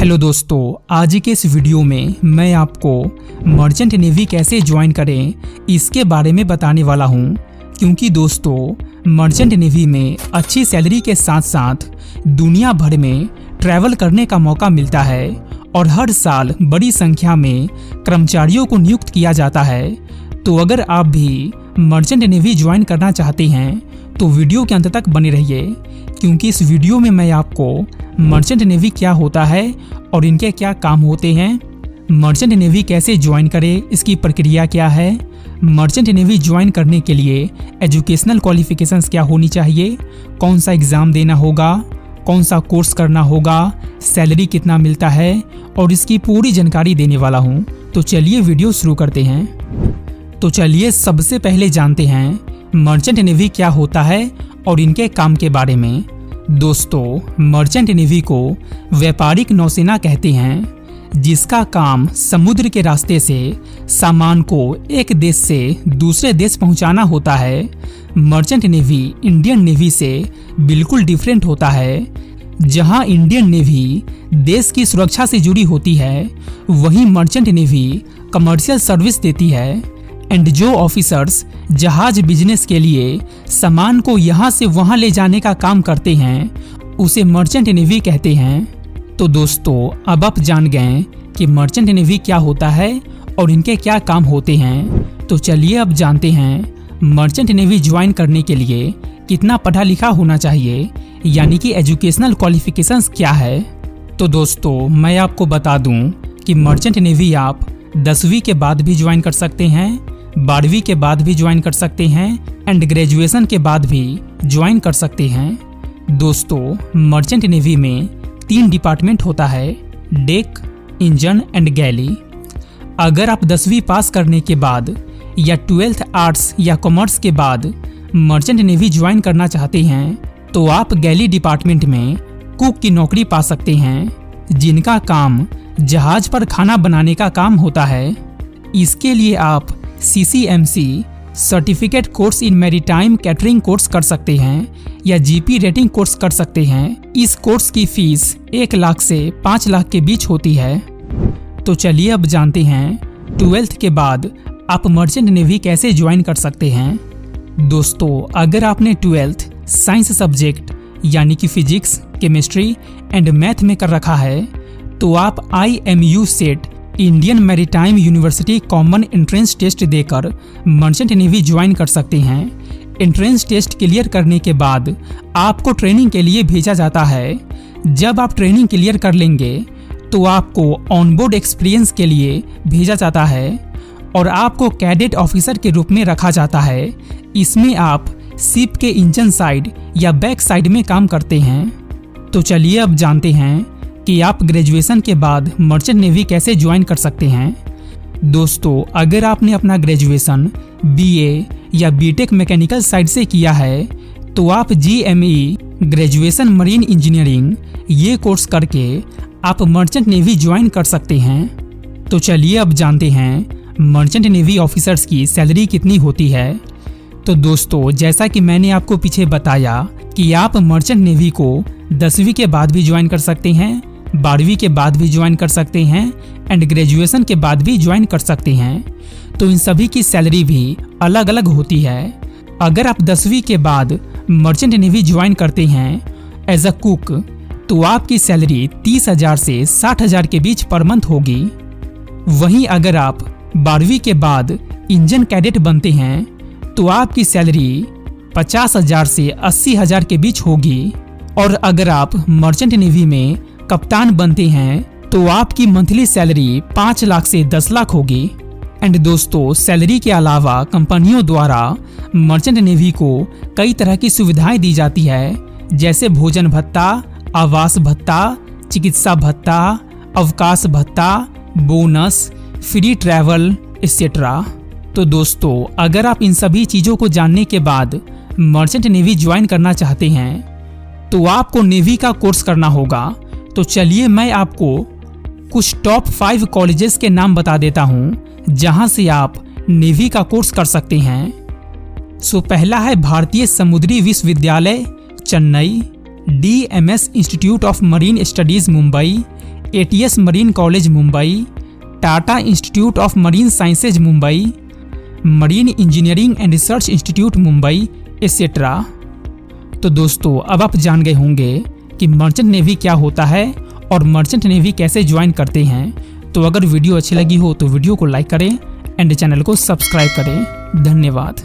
Hello दोस्तों, आज के इस वीडियो में मैं आपको मर्चेंट नेवी कैसे ज्वाइन करें इसके बारे में बताने वाला हूं। क्योंकि दोस्तों मर्चेंट नेवी में अच्छी सैलरी के साथ साथ दुनिया भर में ट्रैवल करने का मौका मिलता है और हर साल बड़ी संख्या में कर्मचारियों को नियुक्त किया जाता है। तो अगर आप भी मर्चेंट नेवी ज्वाइन करना चाहते हैं तो वीडियो के अंत तक बने रहिए, क्योंकि इस वीडियो में मैं आपको मर्चेंट नेवी क्या होता है और इनके क्या काम होते हैं, मर्चेंट नेवी कैसे ज्वाइन करें, इसकी प्रक्रिया क्या है, मर्चेंट नेवी ज्वाइन करने के लिए एजुकेशनल क्वालिफिकेशंस क्या होनी चाहिए, कौन सा एग्ज़ाम देना होगा, कौन सा कोर्स करना होगा, सैलरी कितना मिलता है और इसकी पूरी जानकारी देने वाला हूँ। तो चलिए वीडियो शुरू करते हैं। तो चलिए सबसे पहले जानते हैं मर्चेंट नेवी क्या होता है और इनके काम के बारे में। दोस्तों मर्चेंट नेवी को व्यापारिक नौसेना कहते हैं, जिसका काम समुद्र के रास्ते से सामान को एक देश से दूसरे देश पहुंचाना होता है। मर्चेंट नेवी इंडियन नेवी से बिल्कुल डिफरेंट होता है। जहां इंडियन नेवी देश की सुरक्षा से जुड़ी होती है, वहीं मर्चेंट नेवी कमर्शियल सर्विस देती है। एंड जो ऑफिसर्स जहाज बिजनेस के लिए सामान को यहाँ से वहाँ ले जाने का काम करते हैं, उसे मर्चेंट नेवी कहते हैं। तो दोस्तों अब आप जान गए कि मर्चेंट नेवी क्या होता है और इनके क्या काम होते हैं। तो चलिए अब जानते हैं मर्चेंट नेवी ज्वाइन करने के लिए कितना पढ़ा लिखा होना चाहिए, यानी कि एजुकेशनल क्वालिफिकेशंस क्या है। तो दोस्तों मैं आपको बता दूं कि मर्चेंट नेवी आप 10वीं के बाद भी ज्वाइन कर सकते हैं, 12वीं के बाद भी ज्वाइन कर सकते हैं एंड ग्रेजुएशन के बाद भी ज्वाइन कर सकते हैं। दोस्तों मर्चेंट नेवी में 3 डिपार्टमेंट होता है, डेक, इंजन एंड गैली। अगर आप 10वीं पास करने के बाद या 12th आर्ट्स या कॉमर्स के बाद मर्चेंट नेवी ज्वाइन करना चाहते हैं तो आप गैली डिपार्टमेंट में कुक की नौकरी पा सकते हैं, जिनका काम जहाज पर खाना बनाने का काम होता है। इसके लिए आप CCMC certificate course in maritime catering course कर सकते हैं या GP रेटिंग कोर्स कर सकते हैं। इस कोर्स की फीस 1 लाख से 5 लाख के बीच होती है। तो चलिए अब जानते हैं 12th के बाद आप मर्चेंट नेवी कैसे ज्वाइन कर सकते हैं। दोस्तों अगर आपने 12th साइंस सब्जेक्ट यानी कि फिजिक्स, केमिस्ट्री एंड मैथ में कर रखा है तो आप IMU CET Indian Maritime University common entrance test देकर मर्चेंट नेवी ज्वाइन कर सकते हैं। एंट्रेंस टेस्ट क्लियर करने के बाद आपको ट्रेनिंग के लिए भेजा जाता है। जब आप ट्रेनिंग क्लियर कर लेंगे तो आपको ऑनबोर्ड एक्सपीरियंस के लिए भेजा जाता है और आपको कैडेट ऑफिसर के रूप में रखा जाता है। इसमें आप शिप के इंजन साइड या बैक साइड में काम करते हैं। तो चलिए अब जानते हैं कि आप ग्रेजुएशन के बाद मर्चेंट नेवी कैसे ज्वाइन कर सकते हैं। दोस्तों अगर आपने अपना ग्रेजुएशन BA या BTech मैकेनिकल साइड से किया है तो आप GME ग्रेजुएशन मरीन इंजीनियरिंग ये कोर्स करके आप मर्चेंट नेवी ज्वाइन कर सकते हैं। तो चलिए अब जानते हैं मर्चेंट नेवी ऑफिसर्स की सैलरी कितनी होती है। तो दोस्तों जैसा कि मैंने आपको पीछे बताया कि आप मर्चेंट नेवी को 10वीं के बाद भी ज्वाइन कर सकते हैं, 12वीं के बाद भी ज्वाइन कर सकते हैं एंड ग्रेजुएशन के बाद भी ज्वाइन कर सकते हैं। तो इन सभी की सैलरी भी अलग अलग होती है। अगर आप 10वीं के बाद मर्चेंट नेवी ज्वाइन करते हैं एज अ कुक तो आपकी सैलरी 30,000 से 60,000 के बीच पर मंथ होगी। वहीं अगर आप 12वीं के बाद इंजन कैडेट बनते हैं तो आपकी सैलरी 50,000 से 80,000 के बीच होगी। और अगर आप मर्चेंट नेवी में कप्तान बनते हैं तो आपकी मंथली सैलरी 5 लाख से 10 लाख होगी। एंड दोस्तों सैलरी के अलावा कंपनियों द्वारा मर्चेंट नेवी को कई तरह की सुविधाएं दी जाती है, जैसे भोजन भत्ता, आवास भत्ता, चिकित्सा भत्ता, अवकाश भत्ता, बोनस, फ्री ट्रैवल एक्सेट्रा। तो दोस्तों अगर आप इन सभी चीज़ों को जानने के बाद मर्चेंट नेवी ज्वाइन करना चाहते हैं तो आपको नेवी का कोर्स करना होगा। तो चलिए मैं आपको कुछ टॉप 5 कॉलेजेस के नाम बता देता हूं जहां से आप नेवी का कोर्स कर सकते हैं। सो पहला है भारतीय समुद्री विश्वविद्यालय Chennai, DMS institute of marine studies Mumbai, ATS marine college Mumbai, Tata institute of marine sciences Mumbai, marine engineering and research institute Mumbai etcetera. तो दोस्तों अब आप जान गए होंगे कि मर्चेंट नेवी क्या होता है और मर्चेंट नेवी कैसे ज्वाइन करते हैं। तो अगर वीडियो अच्छी लगी हो तो वीडियो को लाइक करें एंड चैनल को सब्सक्राइब करें। धन्यवाद।